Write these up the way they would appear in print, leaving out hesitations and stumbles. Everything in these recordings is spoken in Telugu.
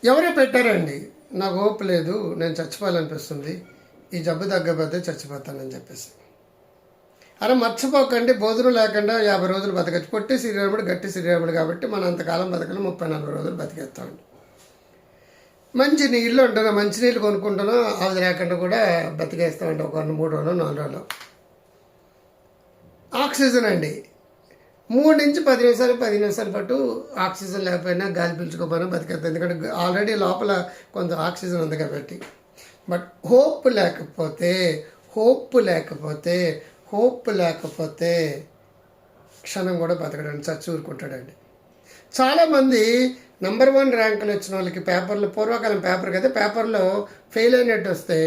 ఎవరో పెట్టారండి, నాకు ఓపు లేదు, నేను చచ్చిపోవాలనిపిస్తుంది, ఈ జబ్బు తగ్గకపోతే చచ్చిపోతానని చెప్పేసి. అలా మర్చిపోకండి, భోజనం లేకుండా 50 రోజులు బతకచ్చు. పొట్టి శరీరముడు గట్టి శరీరముడు కాబట్టి మనం అంతకాలం బతకలు 30-40 రోజులు బతికేస్తామండి. మంచి నీళ్ళు ఉంటున్నా, మంచినీళ్ళు కొనుక్కుంటున్నా, అది లేకుండా కూడా బతికేస్తామండి ఒక 3 రోజులు 4 రోజులు. ఆక్సిజన్ అండి, 3 నుంచి 10 నిమిషాలు 10 నిమిషాల పాటు ఆక్సిజన్ లేకపోయినా గాలి పీల్చుకోపోయినా బతికేస్తాం. ఎందుకంటే ఆల్రెడీ లోపల కొంత ఆక్సిజన్ ఉంది కాబట్టి. బట్ హోప్ లేకపోతే క్షణం కూడా బతకడానికి చచ్చి ఊరుకుంటాడండి. చాలామంది నెంబర్ 1 ర్యాంకులు వచ్చిన వాళ్ళకి పేపర్లో, పూర్వకాలం పేపర్ కదా, పేపర్లో ఫెయిల్ అయినట్టు వస్తే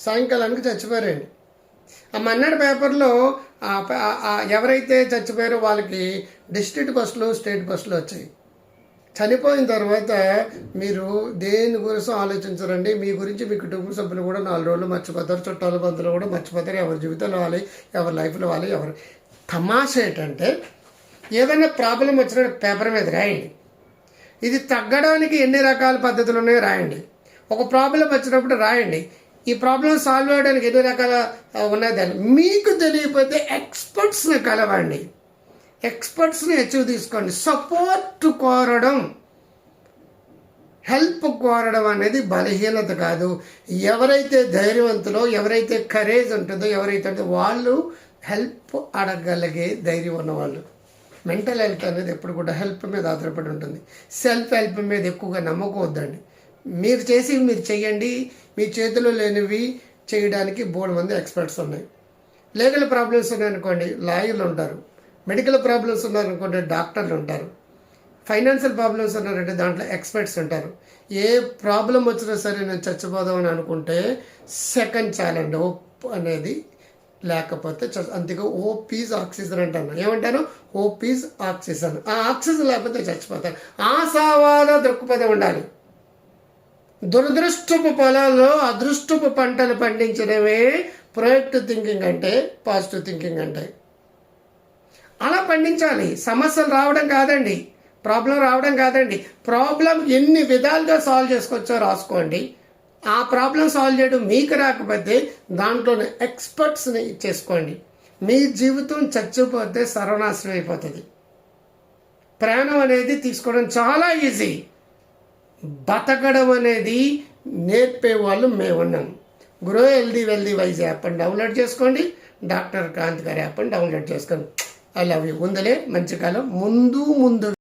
సాయంకాలానికి చచ్చిపోయారండి. ఆ మన్నాడు పేపర్లో ఎవరైతే చచ్చిపోయారో వాళ్ళకి డిస్ట్రిక్ట్ బస్సులు, స్టేట్ బస్సులు వచ్చాయి. చనిపోయిన తర్వాత మీరు దేని గురించి ఆలోచించరండి, మీ గురించి మీ కుటుంబ సభ్యులు కూడా 4 రోజులు మర్చిపోతారు, చుట్టాల బంధువులు కూడా మర్చిపోతారు. ఎవరి జీవితంలో వాళ్ళు, ఎవరి లైఫ్లో వాళ్ళు, ఎవరు. తమాషా ఏంటంటే ఏదైనా ప్రాబ్లం వచ్చిన పేపర్ మీద రాయండి, ఇది తగ్గడానికి ఎన్ని రకాల పద్ధతులు ఉన్నాయో రాయండి. ఒక ప్రాబ్లం వచ్చినప్పుడు రాయండి, ఈ ప్రాబ్లం సాల్వ్ అవ్వడానికి ఎన్ని రకాల ఉన్నదని. మీకు తెలియకపోతే ఎక్స్పర్ట్స్ని కలవండి, ఎక్స్పర్ట్స్ని హెచ్చు తీసుకోండి. సపోర్ట్ కోరడం, హెల్ప్ కోరడం అనేది బలహీనత కాదు. ఎవరైతే ధైర్యవంతులో, ఎవరైతే కరేజ్ ఉంటుందో, ఎవరైతే వాళ్ళు హెల్ప్ అడగలిగే ధైర్యం ఉన్నవాళ్ళు. మెంటల్ హెల్త్ అనేది ఎప్పుడు కూడా హెల్ప్ మీద ఆధారపడి ఉంటుంది. సెల్ఫ్ హెల్ప్ మీద ఎక్కువగా నమ్మకవద్దండి. మీరు చేయండి, మీ చేతిలో లేనివి చేయడానికి బోల్డ్ మంది ఎక్స్పర్ట్స్ ఉన్నాయి. లీగల్ ప్రాబ్లమ్స్ ఉన్నాయనుకోండి, లాయర్లు ఉంటారు. మెడికల్ ప్రాబ్లమ్స్ ఉన్నారనుకోండి, డాక్టర్లు ఉంటారు. ఫైనాన్షియల్ ప్రాబ్లమ్స్ ఉన్నారంటే దాంట్లో ఎక్స్పర్ట్స్ ఉంటారు. ఏ ప్రాబ్లం వచ్చినా సరే నేను చచ్చిపోదామని అనుకుంటే సెకండ్ చాలండి. హోప్ అనేది లేకపోతే అంతేగా హోప్ ఈజ్ ఆక్సిజన్ అంటాను. ఏమంటాను? Hope is oxygen. ఆ ఆక్సిజన్ లేకపోతే చచ్చిపోతాను. ఆశావాద దృక్పథం ఉండాలి. దురదృష్టపు పొలాల్లో అదృష్టపు పంటలు పండించడమే ప్రొయాక్టివ్ థింకింగ్ అంటే, పాజిటివ్ థింకింగ్ అంటే. అలా పండించాలి. సమస్యలు రావడం కాదండి, ప్రాబ్లం రావడం కాదండి. ప్రాబ్లం ఎన్ని విధాలుగా సాల్వ్ చేసుకోవచ్చో రాసుకోండి. ఆ ప్రాబ్లం సాల్వ్ చేయడం మీకు రాకపోతే దాంట్లోనే ఎక్స్పర్ట్స్ని చేసుకోండి. మీ జీవితం చచ్చిపోతే సర్వనాశనం అయిపోతుంది. ప్రాణం అనేది తీసుకోవడం చాలా ఈజీ, బతకడం అనేది నేర్పే వాళ్ళు మేమున్నాం. గ్రో హెల్దీ వెల్దీ వైజ్ యాప్ని డౌన్లోడ్ చేసుకోండి. డాక్టర్ క్రాంతి గారి యాప్ని డౌన్లోడ్ చేసుకోండి. I love you. ఉందలే మంచి కాలం, ముందు